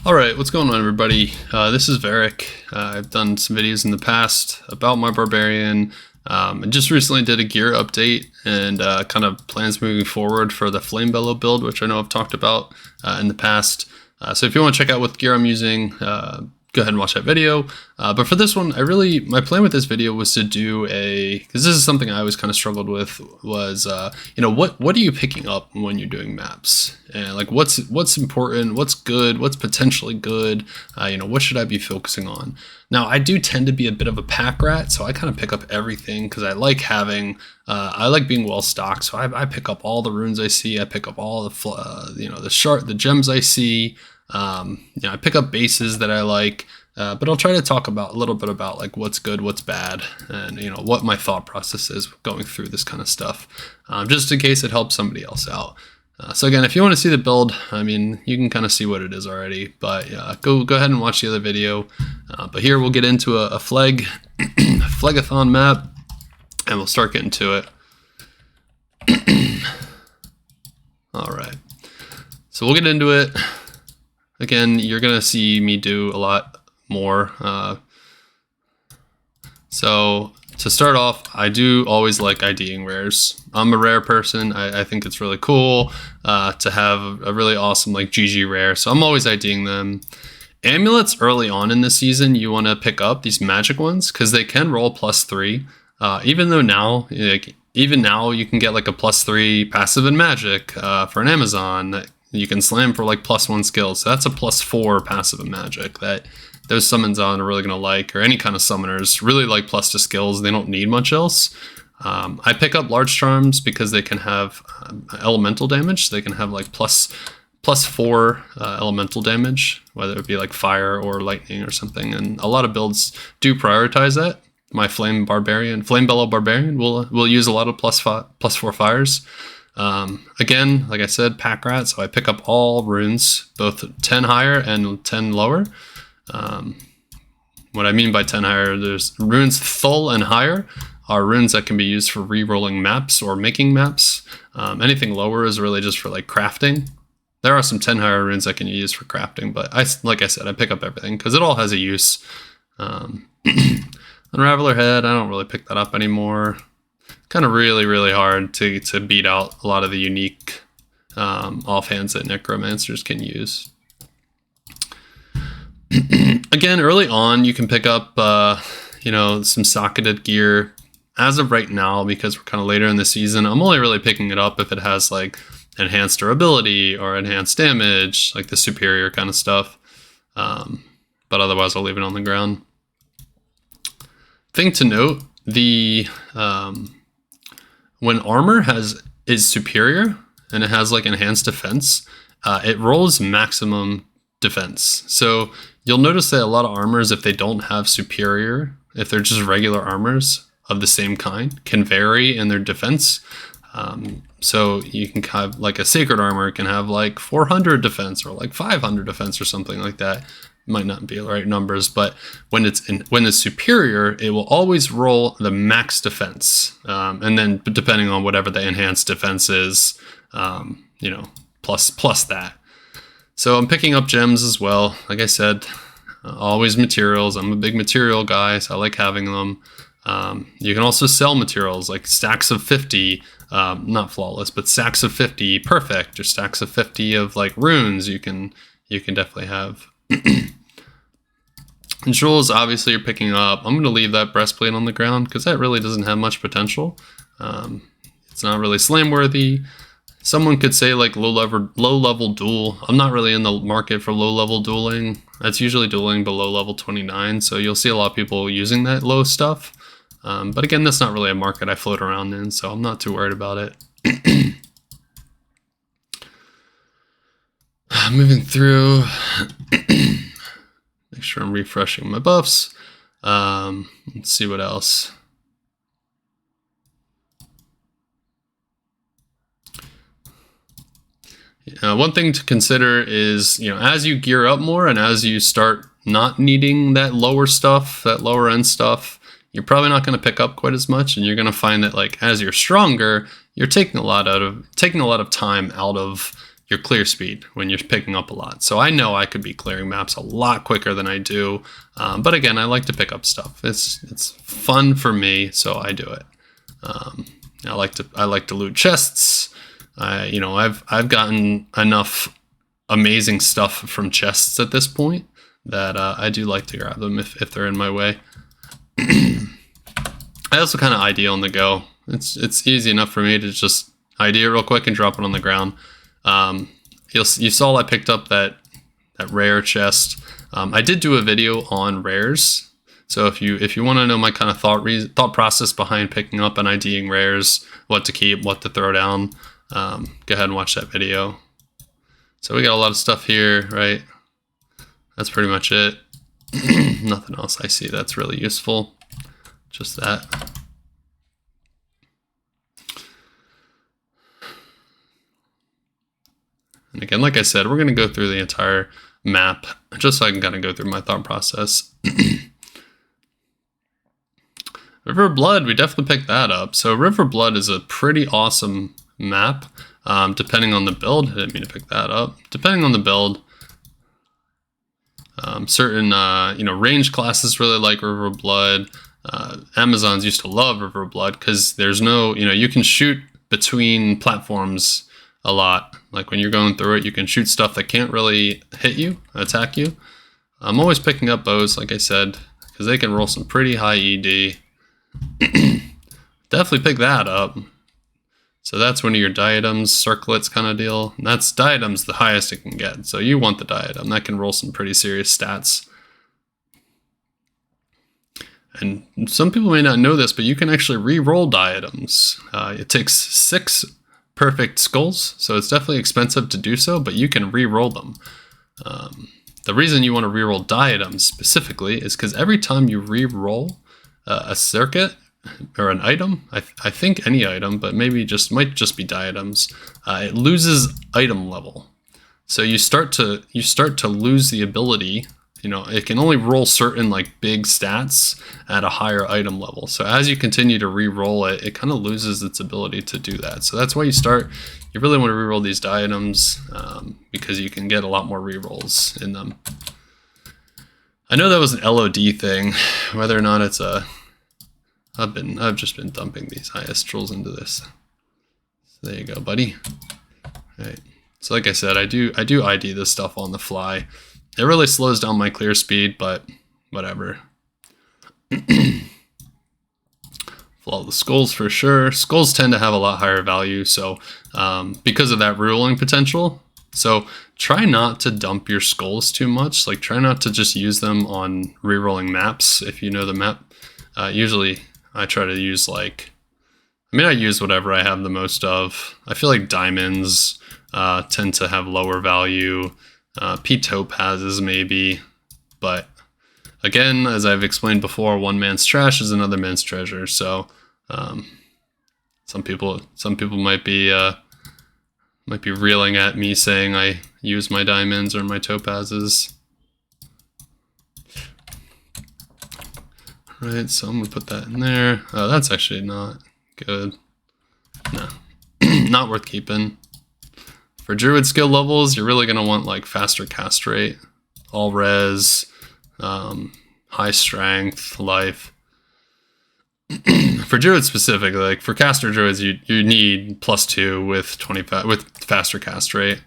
Alright, what's going on everybody? This is Varric. I've done some videos in the past about my Barbarian. I just recently did a gear update and kind of plans moving forward for the Flame Bellow build, which I know I've talked about in the past. So if you want to check out what gear I'm using, go ahead and watch that video. But for this one, my plan with this video was to do because this is something I always kind of struggled with, was, what are you picking up when you're doing maps? And like, what's important, what's good, what's potentially good, what should I be focusing on? Now, I do tend to be a bit of a pack rat, so I kind of pick up everything because I like I like being well stocked. So I pick up all the runes I see, I pick up all the gems I see. I pick up bases that I like, but I'll try to talk a little bit about like what's good, what's bad, and what my thought process is going through this kind of stuff, just in case it helps somebody else out. So again, if you want to see the build, I mean, you can kind of see what it is already, but go ahead and watch the other video. But here we'll get into a Phlegathon map, and we'll start getting to it. All right, so we'll get into it. Again, you're going to see me do a lot more. So to start off, I do always like IDing rares. I'm a rare person. I think it's really cool to have a really awesome like GG rare. So I'm always IDing them. Amulets early on in the season, you want to pick up these magic ones because they can roll +3. Even though now, even now you can get like a +3 passive in magic for an Amazon that you can slam for like +1 skills. So that's a +4 passive in magic that those summons on are really going to like, or any kind of summoners really like plus to skills. They don't need much else. I pick up large charms because they can have elemental damage. So they can have like +4 elemental damage, whether it be like fire or lightning or something. And a lot of builds do prioritize that. My Flame Bellow Barbarian will use a lot of +4 fires. Again, like I said, pack rat, so I pick up all runes, both 10 higher and 10 lower. What I mean by 10 higher, there's runes Thul and higher are runes that can be used for re-rolling maps or making maps. Anything lower is really just for like crafting. There are some 10 higher runes that can be used for crafting, but like I said, I pick up everything because it all has a use. Unraveler Head, I don't really pick that up anymore. Kind of really hard to beat out a lot of the unique offhands that necromancers can use. Again, early on you can pick up some socketed gear. As of right now, because we're kind of later in the season, I'm only really picking it up if it has like enhanced durability or enhanced damage, like the superior kind of stuff. But otherwise I'll leave it on the ground. Thing to note, when armor is superior and it has like enhanced defense, it rolls maximum defense. So you'll notice that a lot of armors, if they don't have superior, if they're just regular armors of the same kind, can vary in their defense. So you can have like a sacred armor can have like 400 defense or like 500 defense or something like that. Might not be the right numbers, but when it's superior, it will always roll the max defense, and then depending on whatever the enhanced defense is, plus that. So I'm picking up gems as well. Like I said, always materials. I'm a big material guy, so I like having them. You can also sell materials like stacks of 50, not flawless, but stacks of 50 perfect, or stacks of 50 of like runes. You can definitely have. And jewels, obviously, you're picking up. I'm going to leave that breastplate on the ground because that really doesn't have much potential. It's not really slam worthy. Someone could say like low level duel. I'm not really in the market for low level dueling. That's usually dueling below level 29. So you'll see a lot of people using that low stuff. But again, that's not really a market I float around in, so I'm not too worried about it. Moving through. Make sure I'm refreshing my buffs. Let's see what else. One thing to consider is, as you gear up more and as you start not needing that lower stuff, that lower end stuff, you're probably not going to pick up quite as much, and you're going to find that like as you're stronger, you're taking a lot of time out of your clear speed when you're picking up a lot. So I know I could be clearing maps a lot quicker than I do. But again, I like to pick up stuff. It's fun for me, so I do it. I like to loot chests. I've gotten enough amazing stuff from chests at this point that I do like to grab them if they're in my way. I also kind of ID on the go. It's easy enough for me to just ID it real quick and drop it on the ground. You saw I picked up that rare chest. I did do a video on rares. So if you want to know my kind of thought process behind picking up and IDing rares, what to keep, what to throw down, go ahead and watch that video. So we got a lot of stuff here, right? That's pretty much it. Nothing else I see that's really useful. Just that. And again, like I said, we're going to go through the entire map just so I can kind of go through my thought process. River of Blood, we definitely picked that up. So River of Blood is a pretty awesome map, depending on the build. I didn't mean to pick that up. Depending on the build, certain range classes really like River of Blood. Amazons used to love River of Blood because there's no, you can shoot between platforms a lot. Like when you're going through it, you can shoot stuff that can't really hit you, attack you. I'm always picking up bows, like I said, because they can roll some pretty high ED. Definitely pick that up. So that's one of your diadems, circlets kind of deal. And that's diadems the highest it can get. So you want the diadem. That can roll some pretty serious stats. And some people may not know this, but you can actually re-roll diadems. It takes 6 perfect skulls, so it's definitely expensive to do so, but you can re-roll them. The reason you want to re-roll diadems specifically is because every time you re-roll a circuit or an item, I think any item, but maybe might just be diadems, it loses item level. So you start to lose the ability. It can only roll certain like big stats at a higher item level. So as you continue to re-roll it, it kind of loses its ability to do that. So that's why you really want to re-roll these diadems because you can get a lot more re-rolls in them. I know that was an LOD thing, whether or not it's I've just been dumping these IS-trolls into this. So there you go, buddy. All right. So like I said, I do ID this stuff on the fly. It really slows down my clear speed, but whatever. Follow the skulls for sure. Skulls tend to have a lot higher value, so because of that rerolling potential. So try not to dump your skulls too much. Like try not to just use them on rerolling maps if you know the map. Usually I try to use I use whatever I have the most of. I feel like diamonds tend to have lower value. P-topazes maybe, but again, as I've explained before, one man's trash is another man's treasure. So some people might be reeling at me saying I use my diamonds or my topazes. All right, so I'm gonna put that in there. Oh, that's actually not good. No, not worth keeping. For druid skill levels, you're really going to want like faster cast rate, all res, high strength, life. For druids specifically, like for caster druids, you need +2 with faster cast rate.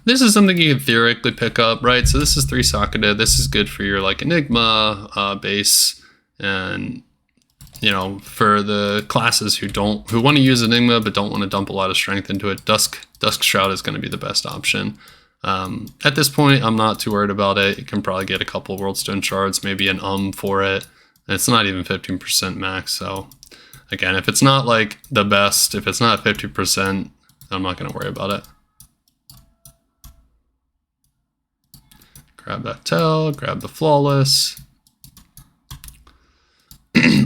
This is something you can theoretically pick up, right? So this is 3-socketed. This is good for your like Enigma base, and for the classes who want to use Enigma but don't want to dump a lot of strength into it, Dusk Shroud is going to be the best option. At this point, I'm not too worried about it. You can probably get a couple Worldstone shards, maybe an for it. And it's not even 15% max. So again, if it's not like the best, if it's not 50%, I'm not going to worry about it. Grab that tail, grab the flawless.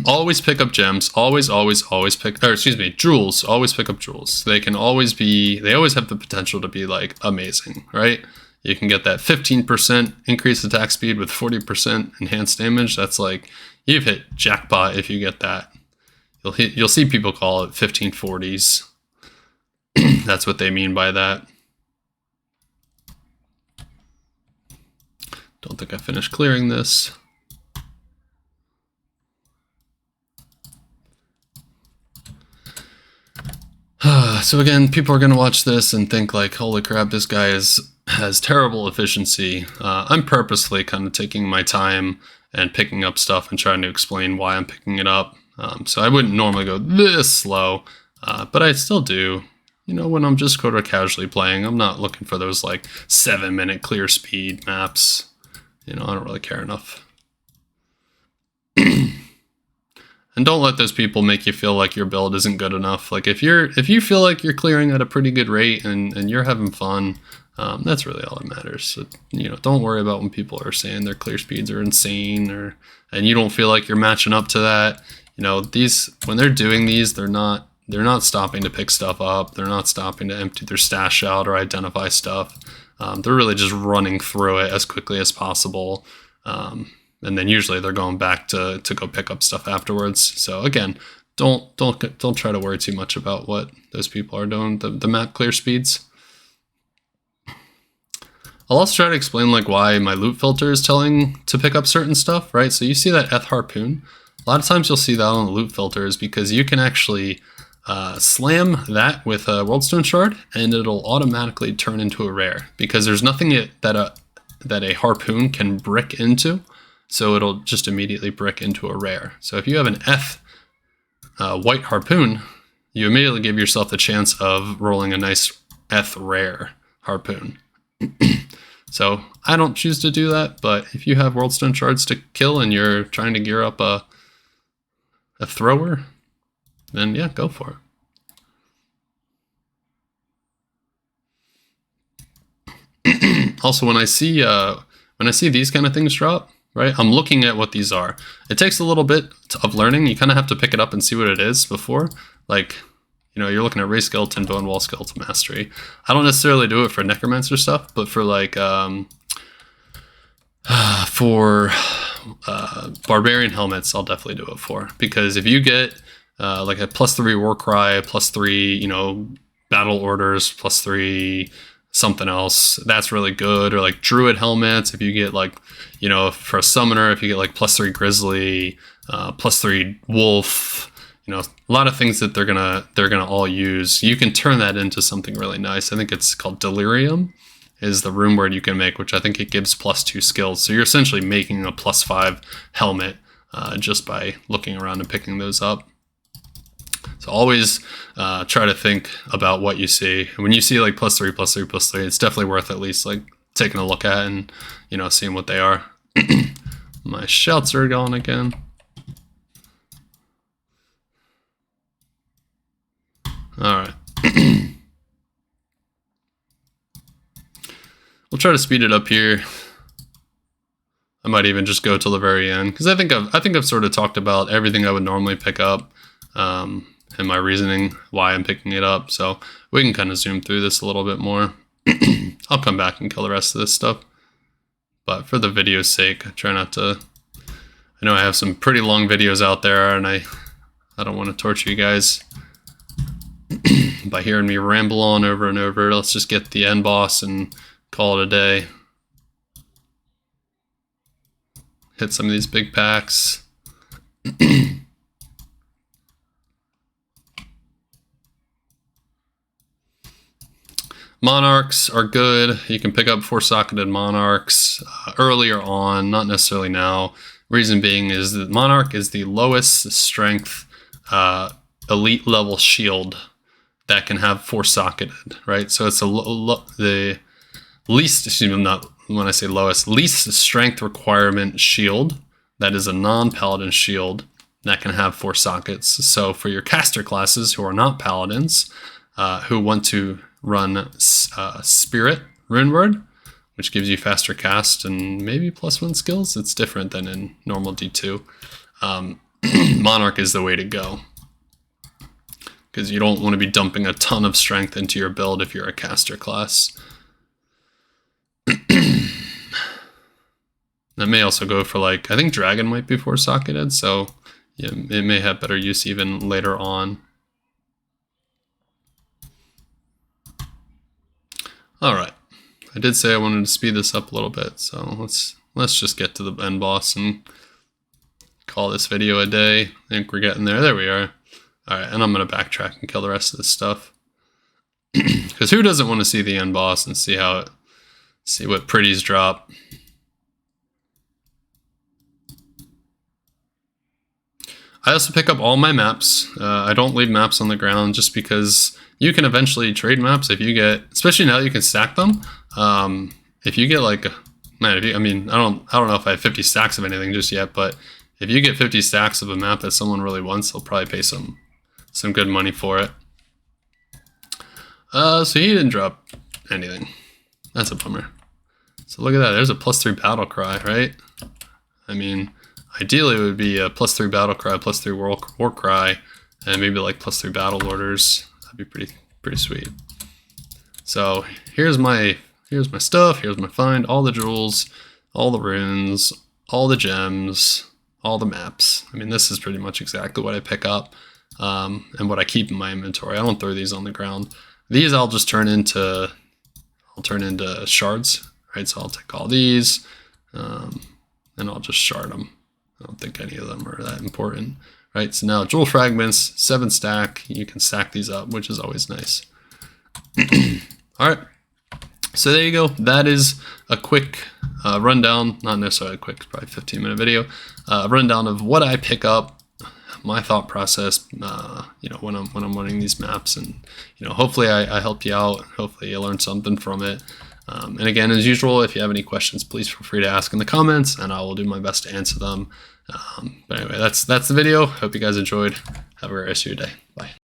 Always pick up gems. Always pick, jewels. Always pick up jewels. They always have the potential to be like amazing, right? You can get that 15% increased attack speed with 40% enhanced damage. That's like, you've hit jackpot if you get that. You'll see people call it 1540s. That's what they mean by that. Don't think I finished clearing this. So again, people are going to watch this and think like, holy crap, this guy has terrible efficiency. I'm purposely kind of taking my time and picking up stuff and trying to explain why I'm picking it up. So I wouldn't normally go this slow, but I still do. You know, when I'm just sort of casually playing, I'm not looking for those like 7-minute clear speed maps. You know, I don't really care enough. And don't let those people make you feel like your build isn't good enough. Like if you feel like you're clearing at a pretty good rate and you're having fun, that's really all that matters. So, you know, don't worry about when people are saying their clear speeds are insane and you don't feel like you're matching up to that. You know, when they're doing these, they're not stopping to pick stuff up. They're not stopping to empty their stash out or identify stuff. They're really just running through it as quickly as possible. And then usually they're going back to go pick up stuff afterwards. So again, don't try to worry too much about what those people are doing, the map clear speeds. I'll also try to explain like why my loot filter is telling to pick up certain stuff, right? So you see that Eth harpoon. A lot of times you'll see that on the loot filters because you can actually slam that with a worldstone shard and it'll automatically turn into a rare because there's nothing that a harpoon can brick into. So it'll just immediately brick into a rare. So if you have an Eth white harpoon, you immediately give yourself the chance of rolling a nice Eth rare harpoon. So I don't choose to do that, but if you have worldstone shards to kill and you're trying to gear up a thrower, then yeah, go for it. Also, when I see these kind of things drop, right, I'm looking at what these are. It takes a little bit of learning. You kind of have to pick it up and see what it is before. Like, you know, you're looking at Ray Skeleton, Bone Wall Skeleton Mastery. I don't necessarily do it for Necromancer stuff, but for like, Barbarian helmets, I'll definitely do it for. Because if you get like a +3 war cry, +3, you know, battle orders, +3 something else, that's really good. Or like druid helmets, if you get like, you know, for a summoner, if you get like +3 grizzly, +3 wolf, you know, a lot of things that they're gonna all use. You can turn that into something really nice. I think it's called Delirium is the rune word you can make, which I think it gives +2 skills. So you're essentially making a +5 helmet just by looking around and picking those up. So always try to think about what you see. When you see like +3, +3, +3, it's definitely worth at least like taking a look at and, you know, seeing what they are. My shouts are gone again. All right. We'll try to speed it up here. I might even just go till the very end because I think I've sort of talked about everything I would normally pick up. And my reasoning why I'm picking it up. So we can kind of zoom through this a little bit more. I'll come back and kill the rest of this stuff. But for the video's sake, I try not to... I know I have some pretty long videos out there and I don't want to torture you guys by hearing me ramble on over and over. Let's just get the end boss and call it a day. Hit some of these big packs. Monarchs are good. You can pick up 4-socketed Monarchs earlier on, not necessarily now. Reason being is that Monarch is the lowest strength elite level shield that can have 4-socketed, right? So it's the least, excuse me, not when I say lowest, least strength requirement shield that is a non-paladin shield that can have 4 sockets. So for your caster classes who are not paladins, who want to run Spirit Runeword, which gives you faster cast and maybe +1 skills. It's different than in normal D2. Monarch is the way to go because you don't want to be dumping a ton of strength into your build if you're a caster class. That may also go for like, I think Dragon might be 4-socketed, so yeah, it may have better use even later on. All right, I did say I wanted to speed this up a little bit, so let's let's just get to the end boss and call this video a day. I think we're getting there. There we are. All right, and I'm gonna backtrack and kill the rest of this stuff. Because who doesn't want to see the end boss and see what pretties drop? I also pick up all my maps. I don't leave maps on the ground just because you can eventually trade maps if you get, especially now that you can stack them. If you get like, man, I don't know if I have 50 stacks of anything just yet, but if you get 50 stacks of a map that someone really wants, they'll probably pay some good money for it. So he didn't drop anything. That's a bummer. So look at that. There's a +3 battle cry, right? I mean, ideally it would be a +3 battle cry, +3 war cry, and maybe like +3 battle orders. That'd be pretty sweet. So here's my stuff. Here's my find. All the jewels, all the runes, all the gems, all the maps. I mean, this is pretty much exactly what I pick up and what I keep in my inventory. I don't throw these on the ground. These I'll just turn into shards, right? So I'll take all these and I'll just shard them. I don't think any of them are that important, right? So now jewel fragments, 7 stack. You can stack these up, which is always nice. All right. So there you go. That is a quick rundown, not necessarily a quick, probably 15-minute video, rundown of what I pick up, my thought process, you know, when I'm running these maps, and you know, hopefully I helped you out. Hopefully you learned something from it. And again, as usual, if you have any questions, please feel free to ask in the comments, and I will do my best to answer them. But anyway, that's the video. Hope you guys enjoyed. Have a great rest of your day. Bye.